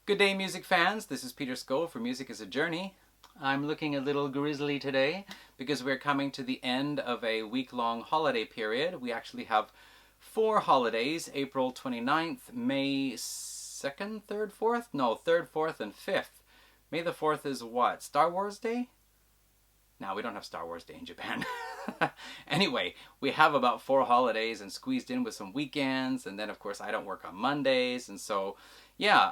Good day, music fans. This is Peter Sco for Music is a Journey. I'm looking a little grizzly today because we're coming to the end of a week-long holiday period. We actually have 4 holidays, April 29th, May 2nd, 3rd, 4th? No, 3rd, 4th, and 5th. May the 4th is what? Star Wars Day? No, we don't have Star Wars Day in Japan. Anyway, we have about 4 holidays and squeezed in with some weekends, and then of course I don't work on Mondays, and so yeah,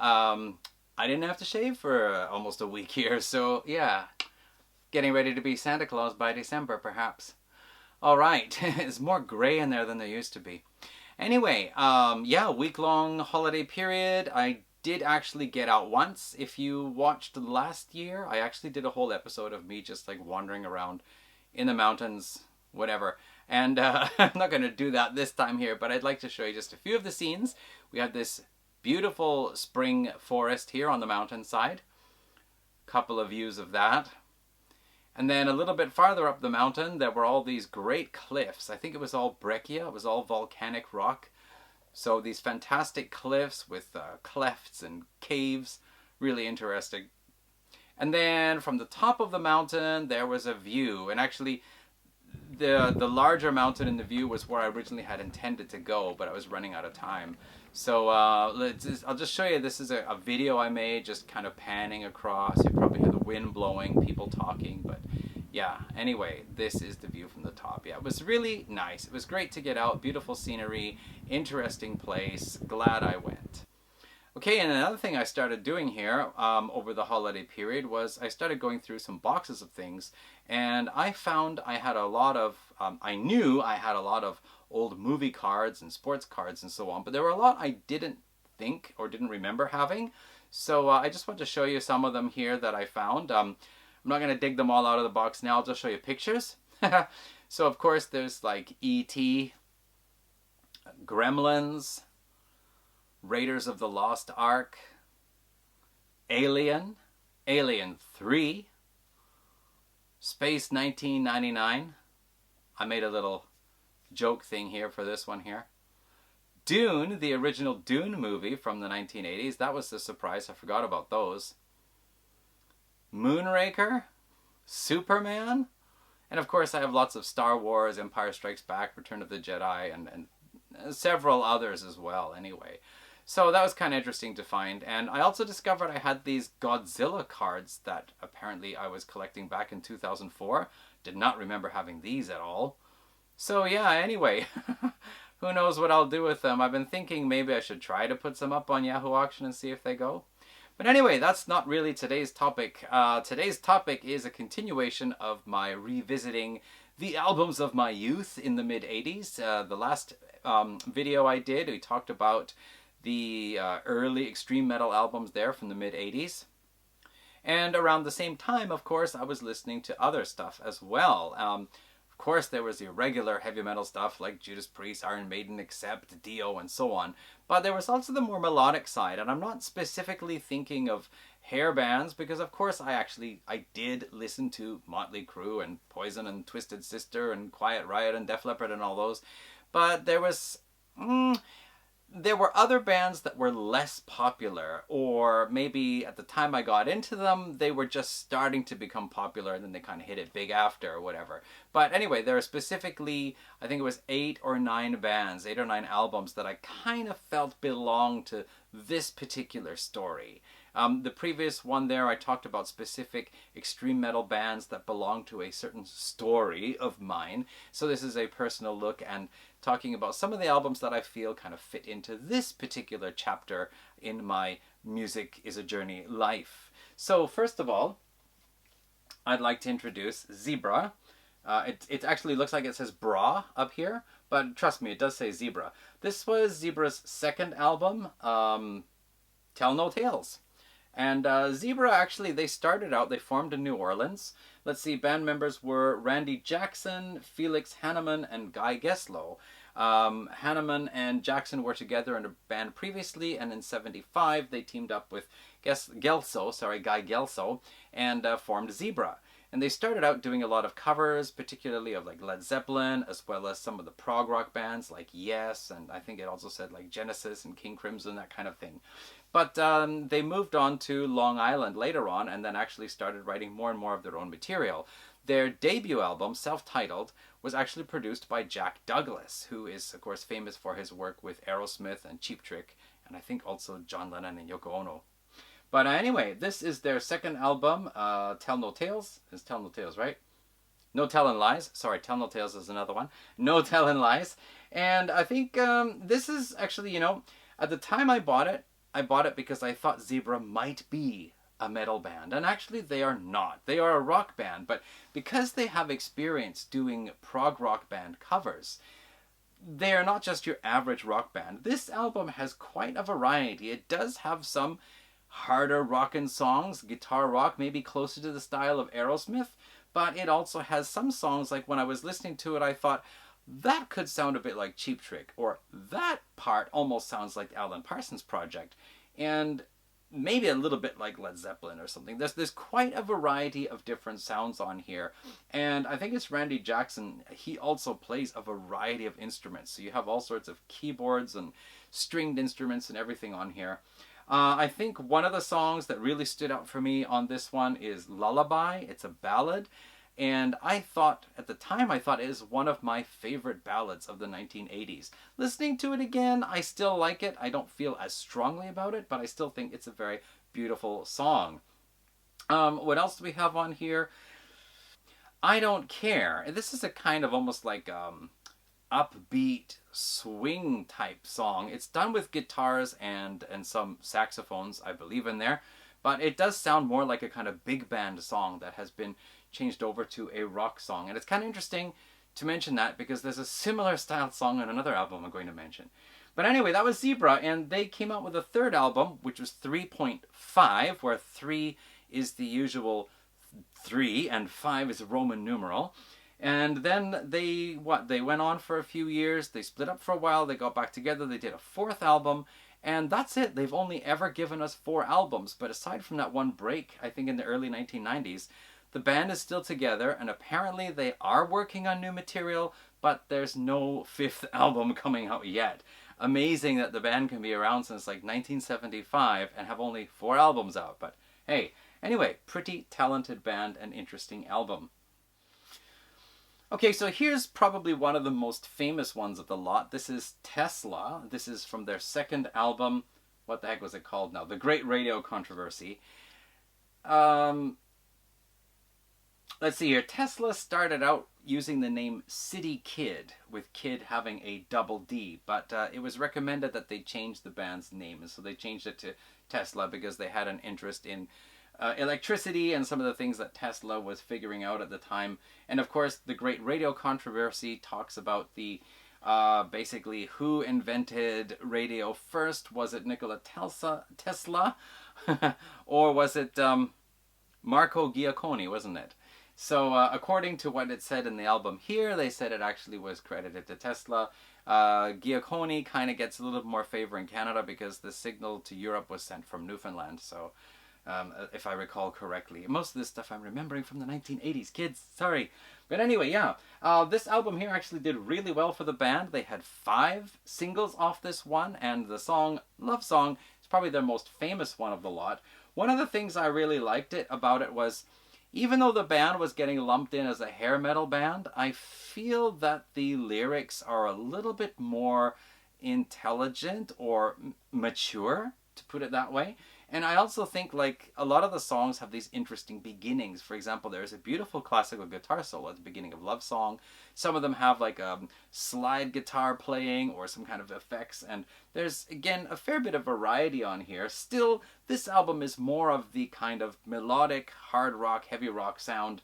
I didn't have to shave for almost a week here, so yeah, getting ready to be Santa Claus by December perhaps. All right, it's more gray in there than there used to be. Anyway, yeah, week-long holiday period. I did actually get out once. If you watched last year, I actually did a whole episode of me just like wandering around in the mountains, whatever. And I'm not going to do that this time here, but I'd like to show you just a few of the scenes. We have this beautiful spring forest here on the mountainside. Couple of views of that. And then a little bit farther up the mountain, there were all these great cliffs. I think it was all breccia, it was all volcanic rock. So these fantastic cliffs with clefts and caves, really interesting. And then from the top of the mountain, there was a view. And actually, the larger mountain in the view was where I originally had intended to go, but I was running out of time. So I'll just show you, this is a video I made, just kind of panning across. You probably hear the wind blowing, people talking, but yeah, anyway, this is the view from the top. Yeah, it was really nice. It was great to get out, beautiful scenery, interesting place, glad I went. Okay, and another thing I started doing here over the holiday period was I started going through some boxes of things, and I found I had a lot of, I knew I had a lot of old movie cards and sports cards and so on, but there were a lot I didn't think or didn't remember having. So I just want to show you some of them here that I found. I'm not going to dig them all out of the box now, I'll just show you pictures. So of course there's like E.T., Gremlins, Raiders of the Lost Ark, Alien, Alien 3, Space 1999. I made a little joke thing here for this one here. Dune, the original Dune movie from the 1980s. That was the surprise. I forgot about those. Moonraker, Superman, and of course I have lots of Star Wars, Empire Strikes Back, Return of the Jedi, and several others as well anyway. So that was kind of interesting to find. And I also discovered I had these Godzilla cards that apparently I was collecting back in 2004. Did not remember having these at all. So yeah, anyway, who knows what I'll do with them. I've been thinking maybe I should try to put some up on Yahoo Auction and see if they go. But anyway, that's not really today's topic. Today's topic is a continuation of my revisiting the albums of my youth in the mid-80s. The last video I did, we talked about the early extreme metal albums there from the mid-80s. And around the same time, of course, I was listening to other stuff as well. Of course, there was the regular heavy metal stuff like Judas Priest, Iron Maiden, Accept, Dio, and so on. But there was also the more melodic side, and I'm not specifically thinking of hair bands because, of course, I did listen to Motley Crue and Poison and Twisted Sister and Quiet Riot and Def Leppard and all those. But there were other bands that were less popular, or maybe at the time I got into them, they were just starting to become popular and then they kind of hit it big after or whatever. But anyway, there are specifically, I think it was 8 or 9 bands, 8 or 9 albums that I kind of felt belonged to this particular story. The previous one there, I talked about specific extreme metal bands that belong to a certain story of mine. So this is a personal look and talking about some of the albums that I feel kind of fit into this particular chapter in my Music is a Journey life. So first of all, I'd like to introduce Zebra. It actually looks like it says bra up here, but trust me, it does say Zebra. This was Zebra's second album, Tell No Tales. And Zebra, actually, they formed in New Orleans. Let's see, band members were Randy Jackson, Felix Hanneman, and Guy Geslow. Hanneman and Jackson were together in a band previously, and in '75 they teamed up with Guy Gelso, and formed Zebra. And they started out doing a lot of covers, particularly of like Led Zeppelin, as well as some of the prog rock bands like Yes, and I think it also said like Genesis and King Crimson, that kind of thing. But they moved on to Long Island later on and then actually started writing more and more of their own material. Their debut album, self-titled, was actually produced by Jack Douglas, who is, of course, famous for his work with Aerosmith and Cheap Trick, and I think also John Lennon and Yoko Ono. But anyway, this is their second album, Tell No Tales. It's Tell No Tales, right? No Tellin' Lies. Sorry, Tell No Tales is another one. No Tellin' Lies. And I think this is actually, at the time I bought it because I thought Zebra might be a metal band. And actually they are not. They are a rock band. But because they have experience doing prog rock band covers, they are not just your average rock band. This album has quite a variety. It does have some harder rockin' songs, guitar rock, maybe closer to the style of Aerosmith, but it also has some songs like when I was listening to it, I thought, that could sound a bit like Cheap Trick, or that part almost sounds like the Alan Parsons Project, and maybe a little bit like Led Zeppelin or something. There's quite a variety of different sounds on here, and I think it's Randy Jackson. He also plays a variety of instruments, so you have all sorts of keyboards and stringed instruments and everything on here. I think one of the songs that really stood out for me on this one is Lullaby. It's a ballad. And at the time, I thought it is one of my favorite ballads of the 1980s. Listening to it again, I still like it. I don't feel as strongly about it, but I still think it's a very beautiful song. What else do we have on here? I Don't Care. This is a kind of almost like upbeat swing type song. It's done with guitars and some saxophones, I believe, in there, but it does sound more like a kind of big band song that has been changed over to a rock song. And it's kind of interesting to mention that because there's a similar styled song on another album I'm going to mention. But anyway, that was Zebra, and they came out with a third album, which was 3.5, where 3 is the usual 3 and 5 is a Roman numeral. And then they went on for a few years, they split up for a while, they got back together, they did a fourth album, and that's it. They've only ever given us 4 albums, but aside from that one break, I think in the early 1990s, the band is still together, and apparently they are working on new material, but there's no 5th album coming out yet. Amazing that the band can be around since like 1975 and have only 4 albums out, but hey, anyway, pretty talented band and interesting album. Okay, so here's probably one of the most famous ones of the lot. This is Tesla. This is from their second album. What the heck was it called now? The Great Radio Controversy. Let's see here. Tesla started out using the name City Kid, with Kid having a double D, but it was recommended that they change the band's name, and so they changed it to Tesla because they had an interest in electricity and some of the things that Tesla was figuring out at the time. And of course, the Great Radio Controversy talks about the basically who invented radio first. Was it Nikola Tesla? Or was it Marco Giacconi, wasn't it? So according to what it said in the album here, they said it actually was credited to Tesla. Giacconi kind of gets a little more favor in Canada because the signal to Europe was sent from Newfoundland, so if I recall correctly. Most of this stuff I'm remembering from the 1980s, kids, sorry. But anyway, yeah, this album here actually did really well for the band. They had 5 singles off this one, and the song, Love Song, is probably their most famous one of the lot. One of the things I really liked about it was, even though the band was getting lumped in as a hair metal band, I feel that the lyrics are a little bit more intelligent or mature, to put it that way. And I also think like a lot of the songs have these interesting beginnings. For example, there's a beautiful classical guitar solo at the beginning of Love Song. Some of them have like a slide guitar playing or some kind of effects. And there's, again, a fair bit of variety on here. Still, this album is more of the kind of melodic, hard rock, heavy rock sound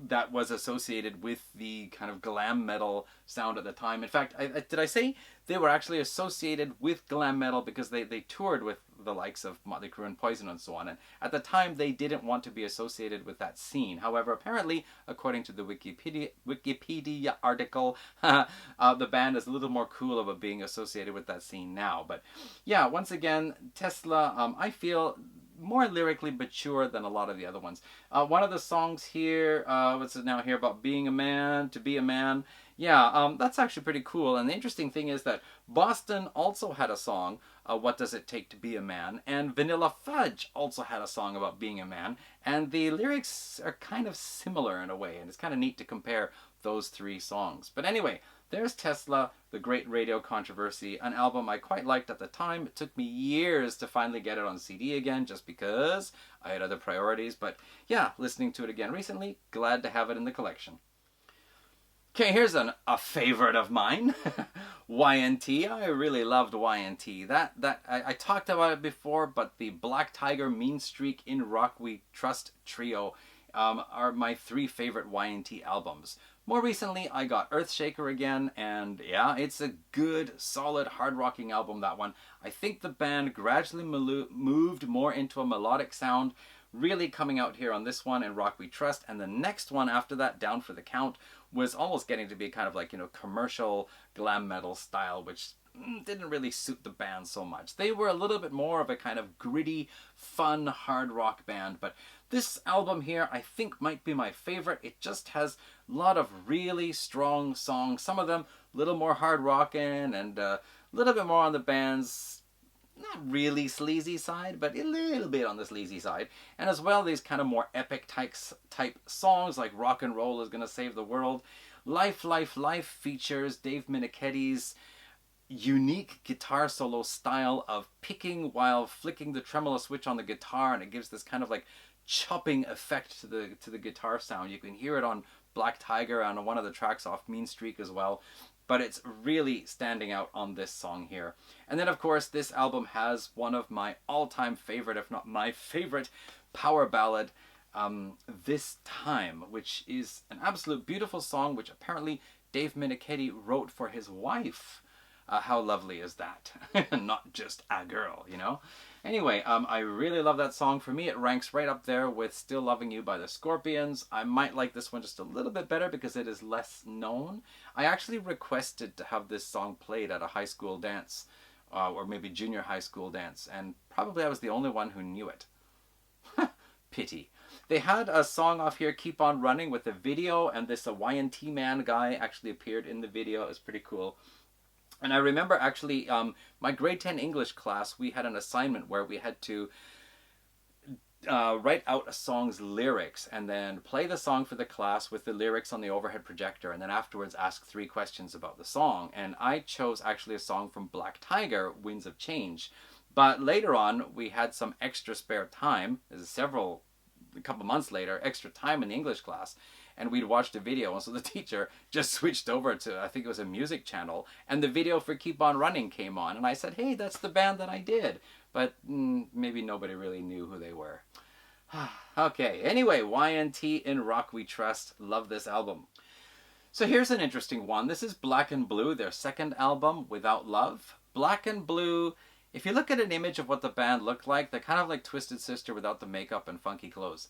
that was associated with the kind of glam metal sound at the time. In fact, did I say they were actually associated with glam metal because they toured with the likes of Motley Crue and Poison and so on. And at the time, they didn't want to be associated with that scene. However, apparently, according to the Wikipedia article, the band is a little more cool about being associated with that scene now. But yeah, once again, Tesla, I feel more lyrically mature than a lot of the other ones. One of the songs here, what's it now here about being a man, to be a man. Yeah, that's actually pretty cool. And the interesting thing is that Boston also had a song, What Does It Take to Be a Man? And Vanilla Fudge also had a song about being a man. And the lyrics are kind of similar in a way. And it's kind of neat to compare those three songs. But anyway, there's Tesla, The Great Radio Controversy, an album I quite liked at the time. It took me years to finally get it on CD again, just because I had other priorities. But yeah, listening to it again recently, glad to have it in the collection. Okay, here's a favorite of mine, Y&T. I really loved Y&T. I talked about it before, but the Black Tiger, Mean Streak, In Rock We Trust trio are my three favorite Y&T albums. More recently, I got Earthshaker again, and yeah, it's a good, solid, hard-rocking album, that one. I think the band gradually moved more into a melodic sound, really coming out here on this one, In Rock We Trust, and the next one after that, Down for the Count, was almost getting to be kind of like, commercial glam metal style, which didn't really suit the band so much. They were a little bit more of a kind of gritty, fun, hard rock band, but this album here I think might be my favorite. It just has a lot of really strong songs, some of them a little more hard rocking and a little bit more on the band's not really sleazy side, but a little bit on the sleazy side. And as well, these kind of more epic type songs like Rock and Roll Is Gonna Save the World. Life, Life, Life features Dave Miniketti's unique guitar solo style of picking while flicking the tremolo switch on the guitar, and it gives this kind of like chopping effect to the guitar sound. You can hear it on Black Tiger and on one of the tracks off Mean Streak as well. But it's really standing out on this song here. And then, of course, this album has one of my all-time favorite, if not my favorite, power ballad, This Time, which is an absolute beautiful song, which apparently Dave Miniketti wrote for his wife. How lovely is that? Not just a girl, Anyway, I really love that song. For me, it ranks right up there with Still Loving You by the Scorpions. I might like this one just a little bit better because it is less known. I actually requested to have this song played at a high school dance, or maybe junior high school dance, and probably I was the only one who knew it. Pity. They had a song off here, Keep On Running, with a video, and this Y&T Man guy actually appeared in the video. It was pretty cool. And I remember actually, my grade 10 English class, we had an assignment where we had to write out a song's lyrics and then play the song for the class with the lyrics on the overhead projector, and then afterwards ask 3 questions about the song. And I chose actually a song from Black Tiger, Winds of Change. But later on, we had some extra spare time, a couple months later, extra time in the English class, and we'd watched a video, and so the teacher just switched over to, I think it was a music channel, and the video for Keep On Running came on, and I said, hey, that's the band that I did. But maybe nobody really knew who they were. Okay, anyway, Y&T, In Rock We Trust. Love this album. So here's an interesting one. This is Black and Blue, their second album, Without Love. Black and Blue, if you look at an image of what the band looked like, they're kind of like Twisted Sister without the makeup and funky clothes.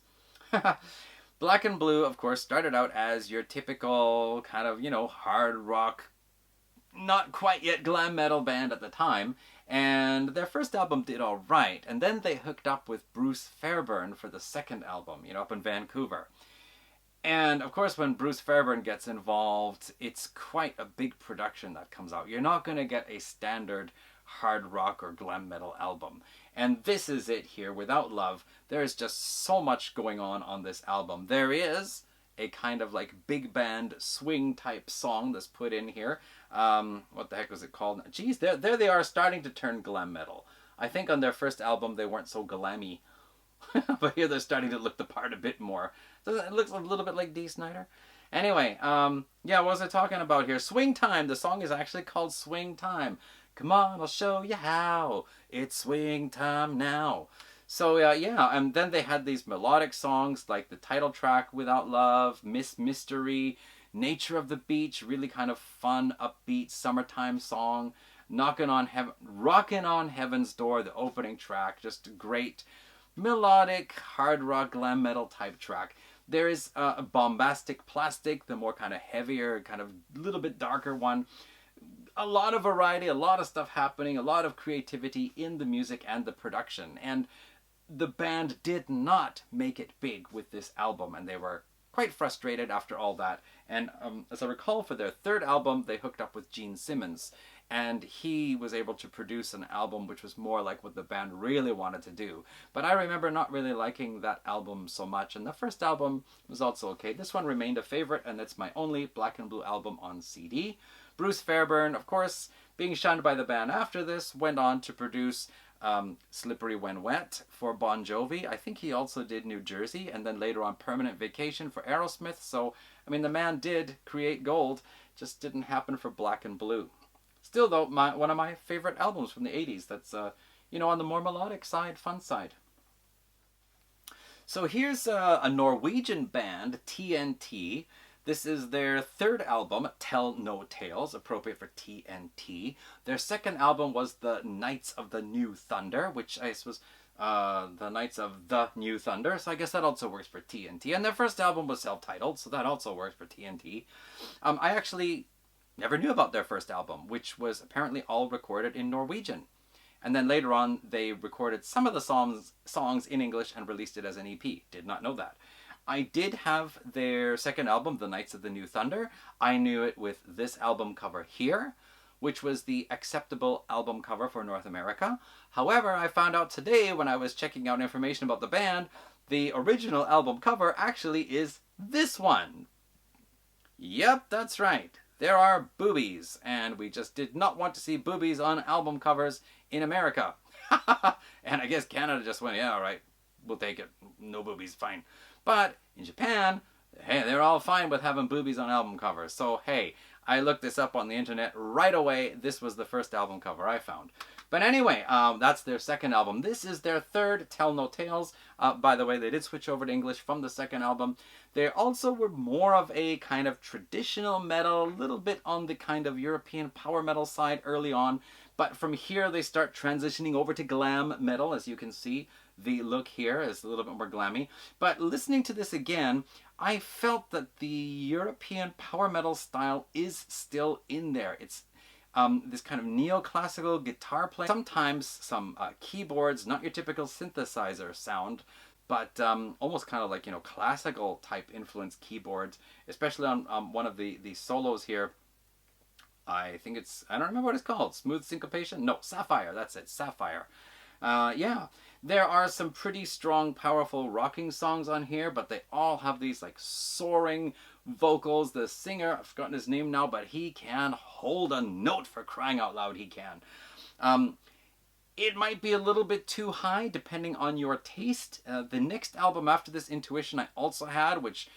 Black and Blue, of course, started out as your typical kind of, hard rock, not quite yet glam metal band at the time. And their first album did all right. And then they hooked up with Bruce Fairbairn for the second album, up in Vancouver. And of course, when Bruce Fairbairn gets involved, it's quite a big production that comes out. You're not going to get a standard hard rock or glam metal album. And this is it here, Without Love. There is just so much going on this album. There is a kind of like big band swing type song that's put in here. What the heck was it called? Geez, there they are starting to turn glam metal. I think on their first album they weren't so glammy. But here they're starting to look the part a bit more. It looks a little bit like Dee Snider. Anyway, yeah, what was I talking about here? Swing Time. The song is actually called Swing Time. Come on, I'll show you how. It's swing time now. So, yeah, and then they had these melodic songs like the title track, Without Love, Miss Mystery, Nature of the Beach, really kind of fun, upbeat, summertime song. Rockin' on Heaven's Door, the opening track, just a great melodic, hard rock, glam metal type track. There is a Bombastic Plastic, the more kind of heavier, kind of little bit darker one. A lot of variety, a lot of stuff happening, a lot of creativity in the music and the production. And the band did not make it big with this album, and they were quite frustrated after all that. And as I recall, for their third album, they hooked up with Gene Simmons. And he was able to produce an album which was more like what the band really wanted to do. But I remember not really liking that album so much. And the first album was also okay. This one remained a favorite, and it's my only Black and Blue album on CD. Bruce Fairbairn, of course, being shunned by the band after this, went on to produce Slippery When Wet for Bon Jovi. I think he also did New Jersey, and then later on Permanent Vacation for Aerosmith. So, I mean, the man did create gold, just didn't happen for Black and Blue. Still, though, one of my favorite albums from the 80s. That's, you know, on the more melodic side, fun side. So here's a Norwegian band, TNT. This is their third album, Tell No Tales, appropriate for TNT. Their second album was The Knights of the New Thunder, which I suppose The Knights of the New Thunder, so I guess that also works for TNT. And their first album was self-titled, so that also works for TNT. I actually never knew about their first album, which was apparently all recorded in Norwegian. And then later on, they recorded some of the songs in English and released it as an EP. Did not know that. I did have their second album, The Knights of the New Thunder. I knew it with this album cover here, which was the acceptable album cover for North America. However, I found out today when I was checking out information about the band, the original album cover actually is this one. Yep, that's right. There are boobies, and we just did not want to see boobies on album covers in America. And I guess Canada just went, yeah, all right, we'll take it. No boobies, fine. But in Japan, hey, they're all fine with having boobies on album covers. So, hey, I looked this up on the internet right away. This was the first album cover I found. But anyway, that's their second album. This is their third, Tell No Tales. By the way, they did switch over to English from the second album. They also were more of a kind of traditional metal, a little bit on the kind of European power metal side early on. But from here, they start transitioning over to glam metal. As you can see, the look here is a little bit more glammy. But listening to this again, I felt that the European power metal style is still in there. It's this kind of neoclassical guitar playing. Sometimes some keyboards, not your typical synthesizer sound, but almost kind of like, you know, classical type influenced keyboards, especially on one of the solos here. I think it's, I don't remember what it's called. Smooth Syncopation? No, Sapphire. That's it. Sapphire. Yeah, there are some pretty strong, powerful rocking songs on here, but they all have these like soaring vocals. The singer, I've forgotten his name now, but he can hold a note, for crying out loud, he can. It might be a little bit too high depending on your taste. The next album after this, Intuition, I also had, which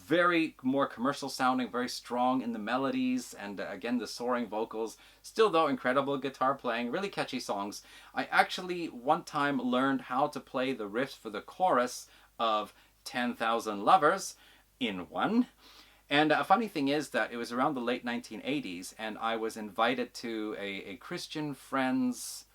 very more commercial sounding, very strong in the melodies, and again the soaring vocals. Still though, incredible guitar playing, really catchy songs. I actually one time learned how to play the riffs for the chorus of 10,000 Lovers in one. And a funny thing is that it was around the late 1980s, and I was invited to a Christian friend's,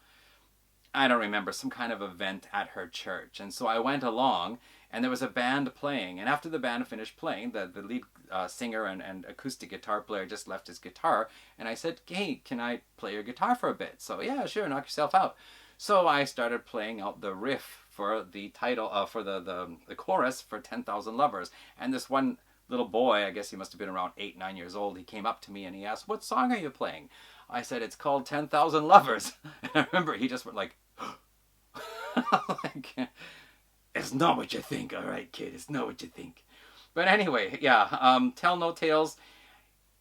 I don't remember, some kind of event at her church. And so I went along, and there was a band playing. And after the band finished playing, the lead singer and acoustic guitar player just left his guitar. And I said, hey, can I play your guitar for a bit? So yeah, sure, knock yourself out. So I started playing out the riff for the title, for the chorus for 10,000 Lovers. And this one little boy, I guess he must have been around 8, 9 years old, he came up to me and he asked, what song are you playing? I said, it's called 10,000 Lovers. And I remember he just went like, like, it's not what you think, all right, kid. It's not what you think. But anyway, yeah, Tell No Tales.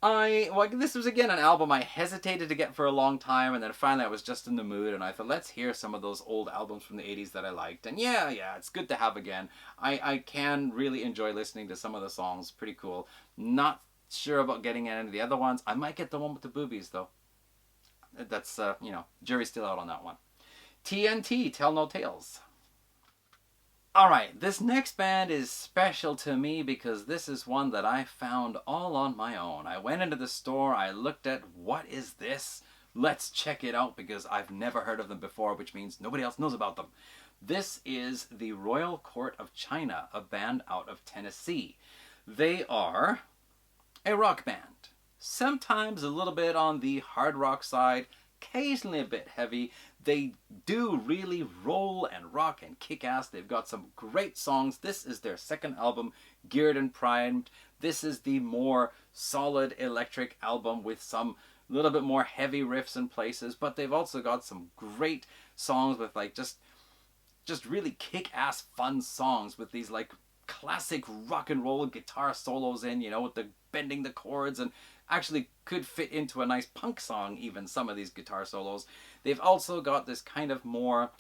This was again an album I hesitated to get for a long time, and then finally I was just in the mood, and I thought, let's hear some of those old albums from the 80s that I liked. And yeah, it's good to have again. I can really enjoy listening to some of the songs. Pretty cool. Not sure about getting any of the other ones. I might get the one with the boobies, though. That's, you know, jury's still out on that one. TNT, Tell No Tales. Alright, this next band is special to me because this is one that I found all on my own. I went into the store, I looked at, what is this? Let's check it out, because I've never heard of them before, which means nobody else knows about them. This is the Royal Court of China, a band out of Tennessee. They are a rock band. Sometimes a little bit on the hard rock side, occasionally a bit heavy. They do really roll and rock and kick ass. They've got some great songs. This is their second album, Geared and Primed. This is the more solid electric album with some little bit more heavy riffs in places, but they've also got some great songs with like just really kick-ass fun songs with these like classic rock and roll guitar solos in, you know, with the bending the chords, and actually could fit into a nice punk song even, some of these guitar solos. They've also got this kind of more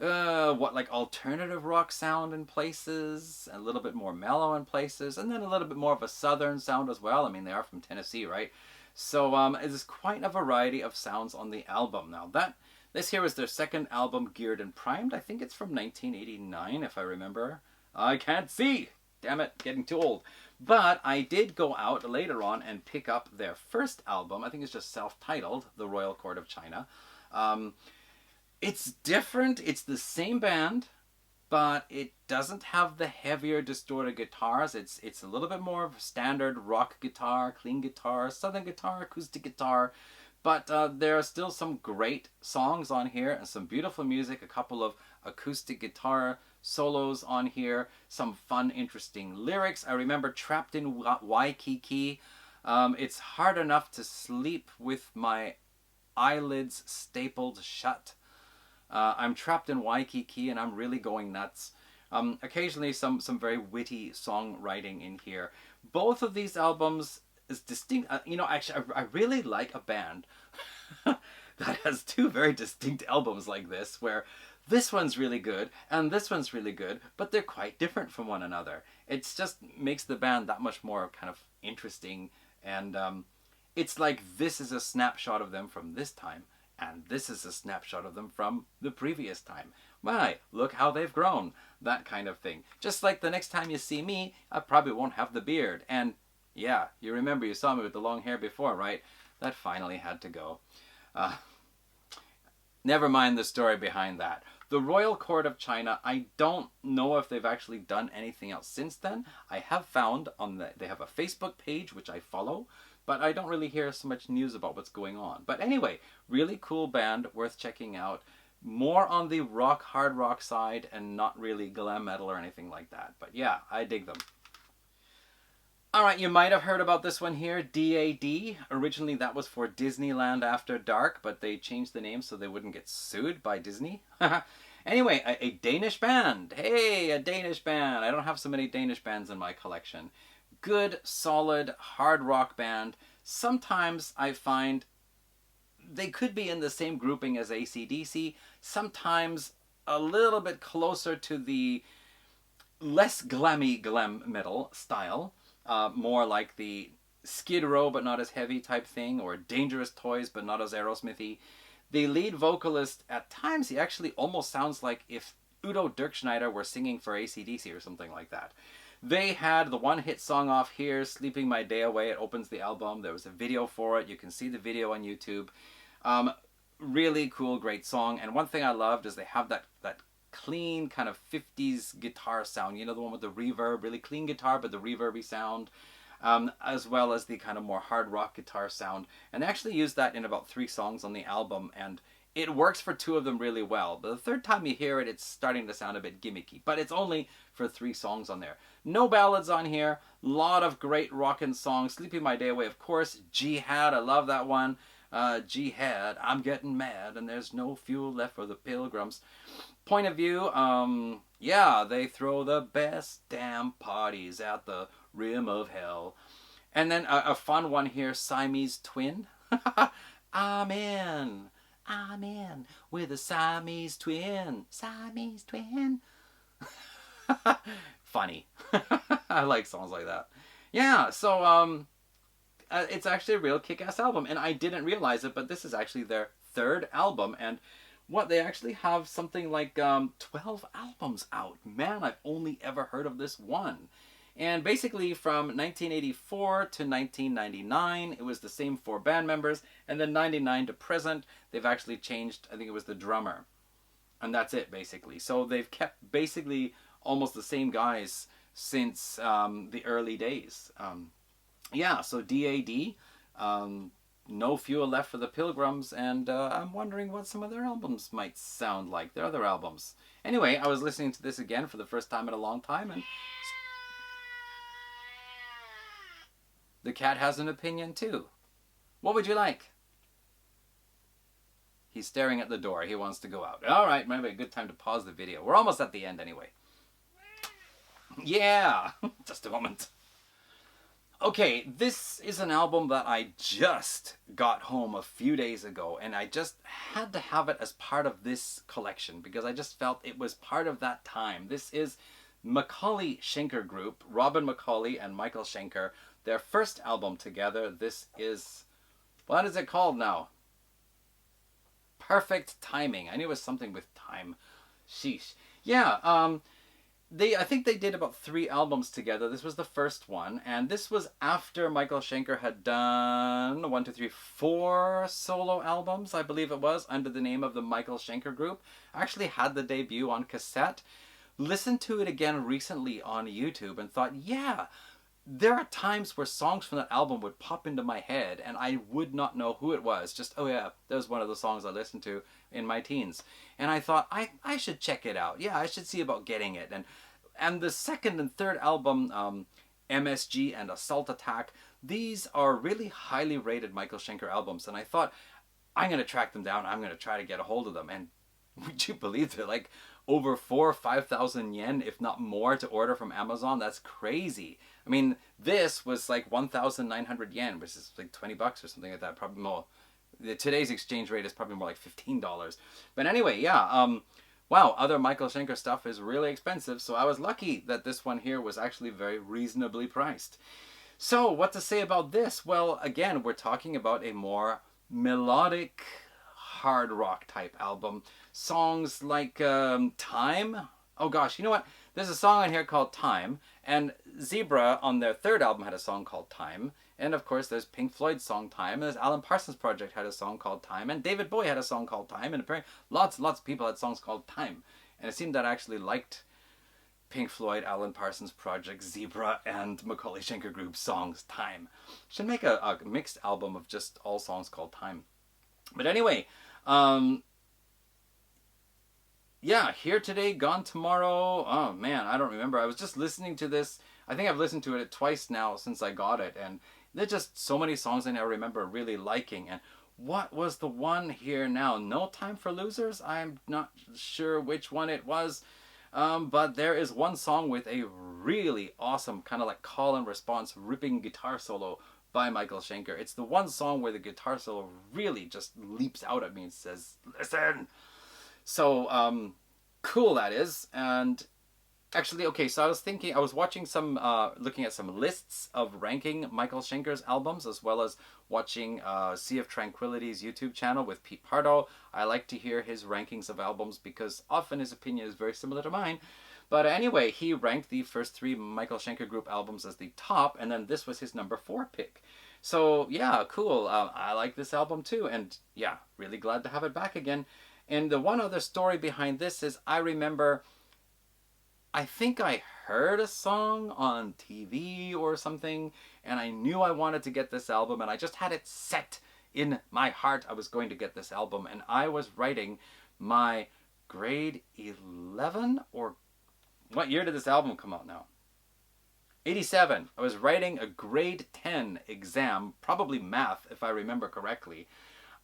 like alternative rock sound in places, a little bit more mellow in places, and then a little bit more of a southern sound as well. I mean, they are from Tennessee, right? So there's quite a variety of sounds on the album. Now this here is their second album, Geared and Primed. I think it's from 1989, if I remember. I can't see! Damn it, getting too old. But I did go out later on and pick up their first album. I think it's just self-titled, The Royal Court of China. It's different. It's the same band, but it doesn't have the heavier distorted guitars. It's a little bit more of a standard rock guitar, clean guitar, southern guitar, acoustic guitar. But there are still some great songs on here and some beautiful music, a couple of acoustic guitar solos on here, some fun, interesting lyrics. I remember Trapped in Waikiki. It's hard enough to sleep with my eyelids stapled shut. I'm trapped in Waikiki and I'm really going nuts. Occasionally some very witty songwriting in here. Both of these albums is distinct. You know, actually, I really like a band that has two very distinct albums like this, where this one's really good and this one's really good, but they're quite different from one another. It's just makes the band that much more kind of interesting, and it's like this is a snapshot of them from this time, and this is a snapshot of them from the previous time. My, look how they've grown, that kind of thing. Just like the next time you see me, I probably won't have the beard, and yeah, you remember you saw me with the long hair before, right? That finally had to go. Never mind the story behind that. The Royal Court of China, I don't know if they've actually done anything else since then. I have found they have a Facebook page, which I follow, but I don't really hear so much news about what's going on. But anyway, really cool band, worth checking out. More on the hard rock side and not really glam metal or anything like that. But yeah, I dig them. Alright, you might have heard about this one here, DAD. Originally that was for Disneyland After Dark, but they changed the name so they wouldn't get sued by Disney. Anyway, a Danish band. Hey, a Danish band. I don't have so many Danish bands in my collection. Good, solid, hard rock band. Sometimes I find they could be in the same grouping as AC/DC. Sometimes a little bit closer to the less glammy glam metal style. More like the Skid Row but not as heavy type thing, or Dangerous Toys but not as Aerosmithy. The lead vocalist, at times he actually almost sounds like if Udo Dirkschneider were singing for AC/DC or something like that. They had the one hit song off here, Sleeping My Day Away. It opens the album. There was a video for it. You can see the video on YouTube. Really cool, great song. And one thing I loved is they have that clean kind of 50s guitar sound, you know, the one with the reverb, really clean guitar but the reverby sound, as well as the kind of more hard rock guitar sound. And they actually used that in about 3 songs on the album, and it works for 2 of them really well. But the third time you hear it, it's starting to sound a bit gimmicky, but it's only for 3 songs on there. No ballads on here, lot of great rockin' songs. Sleeping My Day Away, of course. Jihad, I love that one. Jihad, I'm getting mad and there's no fuel left for the pilgrims. Point of View, yeah, they throw the best damn parties at the rim of hell. And then a fun one here, Siamese Twin. Amen, amen, with a Siamese twin, Siamese twin. Funny. I like songs like that. Yeah, so it's actually a real kick-ass album, and I didn't realize it, but this is actually their 3rd album, and they actually have something like 12 albums out. Man, I've only ever heard of this one. And basically from 1984 to 1999, it was the same 4 band members, and then 99 to present, they've actually changed, I think it was the drummer. And that's it, basically. So they've kept basically almost the same guys since the early days. Yeah, so DAD, no fuel left for the Pilgrims, and I'm wondering what some of their albums might sound like, their other albums. Anyway, I was listening to this again for the first time in a long time, and the cat has an opinion too. What would you like? He's staring at the door. He wants to go out. All right, maybe a good time to pause the video. We're almost at the end anyway. Yeah, just a moment. Okay, this is an album that I just got home a few days ago, and I just had to have it as part of this collection because I just felt it was part of that time. This is Macaulay Schenker Group, Robin Macaulay and Michael Schenker, their first album together. This is, what is it called now? Perfect Timing. I knew it was something with time. Sheesh. Yeah, I think they did about 3 albums together. This was the first one, and this was after Michael Schenker had done 4 solo albums, I believe it was, under the name of the Michael Schenker Group. I actually had the debut on cassette, listened to it again recently on YouTube, and thought, yeah, there are times where songs from that album would pop into my head and I would not know who it was. Just, oh yeah, that was one of the songs I listened to in my teens. And I thought, I should check it out. Yeah, I should see about getting it. And the second and third album, MSG and Assault Attack, these are really highly rated Michael Schenker albums. And I thought, I'm going to track them down. I'm going to try to get a hold of them. And would you believe they're like over 4,000 or 5,000 yen, if not more, to order from Amazon? That's crazy. I mean, this was like 1,900 yen, which is like $20 or something like that. Probably more. Today's exchange rate is probably more like $15. But anyway, yeah. Wow, other Michael Schenker stuff is really expensive, so I was lucky that this one here was actually very reasonably priced. So, what to say about this? Well, again, we're talking about a more melodic, hard rock type album. Songs like Time. Oh gosh, you know what? There's a song on here called Time, and Zebra on their third album had a song called Time, and of course there's Pink Floyd's song Time, and there's Alan Parsons Project had a song called Time, and David Bowie had a song called Time, and apparently lots and lots of people had songs called Time. And it seemed that I actually liked Pink Floyd, Alan Parsons Project, Zebra, and Macaulay Schenker Group songs Time. Should make a mixed album of just all songs called Time. But anyway, yeah, Here Today, Gone Tomorrow. Oh man, I don't remember. I was just listening to this. I think I've listened to it twice now since I got it, and there's just so many songs in there I remember really liking. And what was the one here now? No Time for Losers? I'm not sure which one it was, but there is one song with a really awesome kind of like call and response ripping guitar solo by Michael Schenker. It's the one song where the guitar solo really just leaps out at me and says, listen. So, cool that is. And actually, okay, so I was watching some, looking at some lists of ranking Michael Schenker's albums, as well as watching Sea of Tranquility's YouTube channel with Pete Pardo. I like to hear his rankings of albums because often his opinion is very similar to mine. But anyway, he ranked the first 3 Michael Schenker Group albums as the top, and then this was his number 4 pick. So, yeah, cool. I like this album too, and yeah, really glad to have it back again. And the one other story behind this is I remember, I think I heard a song on TV or something, and I knew I wanted to get this album, and I just had it set in my heart I was going to get this album. And I was writing my grade 11, or what year did this album come out now? 87. I was writing a grade 10 exam, probably math if I remember correctly.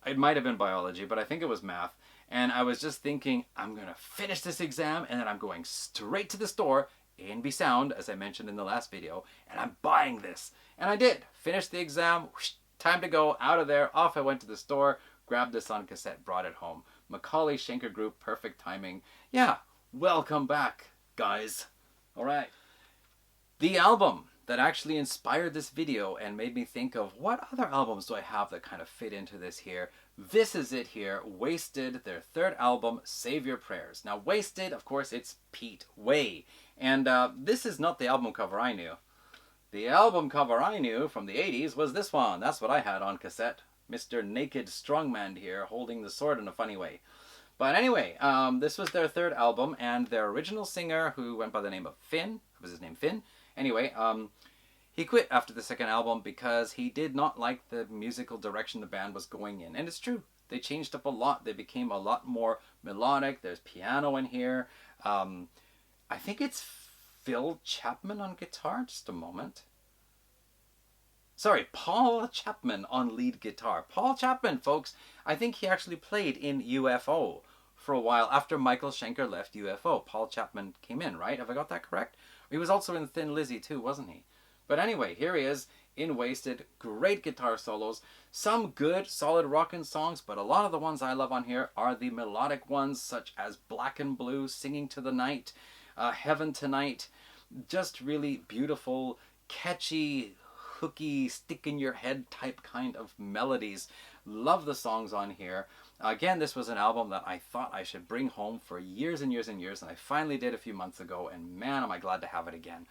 It might have been biology, but I think it was math. And I was just thinking, I'm going to finish this exam, and then I'm going straight to the store, A&B Sound, as I mentioned in the last video, and I'm buying this. And I did. Finished the exam, whoosh, time to go, out of there, off I went to the store, grabbed this on cassette, brought it home. Macaulay Schenker Group, Perfect Timing. Yeah, welcome back, guys. All right. The album that actually inspired this video and made me think of what other albums do I have that kind of fit into this here. This is it here, Wasted, their third album, Save Your Prayers. Now Wasted, of course, it's Pete Way. And this is not the album cover I knew. The album cover I knew from the 80s was this one. That's what I had on cassette. Mr. Naked Strongman here, holding the sword in a funny way. But anyway, this was their third album, and their original singer, who went by the name of Finn, was his name Finn? Anyway, He quit after the second album because he did not like the musical direction the band was going in. And it's true. They changed up a lot. They became a lot more melodic. There's piano in here. I think it's Phil Chapman on guitar. Just a moment. Sorry, Paul Chapman on lead guitar. Paul Chapman, folks. I think he actually played in UFO for a while after Michael Schenker left UFO. Paul Chapman came in, right? Have I got that correct? He was also in Thin Lizzy too, wasn't he? But anyway, here he is in Wasted. Great guitar solos. Some good, solid rockin' songs, but a lot of the ones I love on here are the melodic ones, such as Black and Blue, Singing to the Night, Heaven Tonight. Just really beautiful, catchy, hooky, stick in your head type kind of melodies. Love the songs on here. Again, this was an album that I thought I should bring home for years and years and years, and I finally did a few months ago, and man, am I glad to have it again.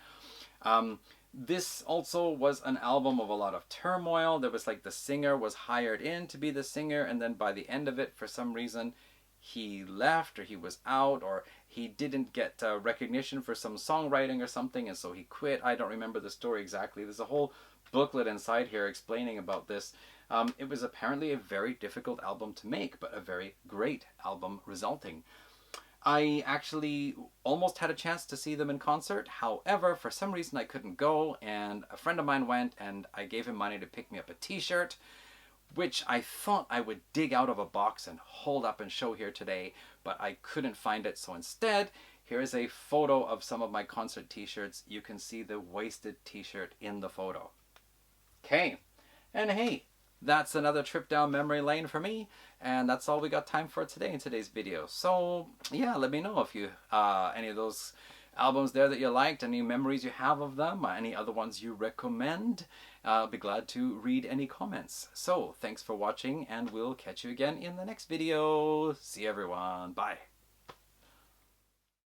This also was an album of a lot of turmoil. There was like the singer was hired in to be the singer, and then by the end of it, for some reason, he left, or he was out, or he didn't get recognition for some songwriting or something, and so he quit. I don't remember the story exactly. There's a whole booklet inside here explaining about this. It was apparently a very difficult album to make, but a very great album resulting. I actually almost had a chance to see them in concert. However, for some reason I couldn't go, and a friend of mine went, and I gave him money to pick me up a t-shirt, which I thought I would dig out of a box and hold up and show here today, but I couldn't find it. So instead, here is a photo of some of my concert t-shirts. You can see the Wasted t-shirt in the photo. Okay, and hey, that's another trip down memory lane for me, and that's all we got time for today in today's video. So yeah, let me know if you any of those albums there that you liked, any memories you have of them, any other ones you recommend. I'll be glad to read any comments. So thanks for watching, and we'll catch you again in the next video. See you everyone. Bye.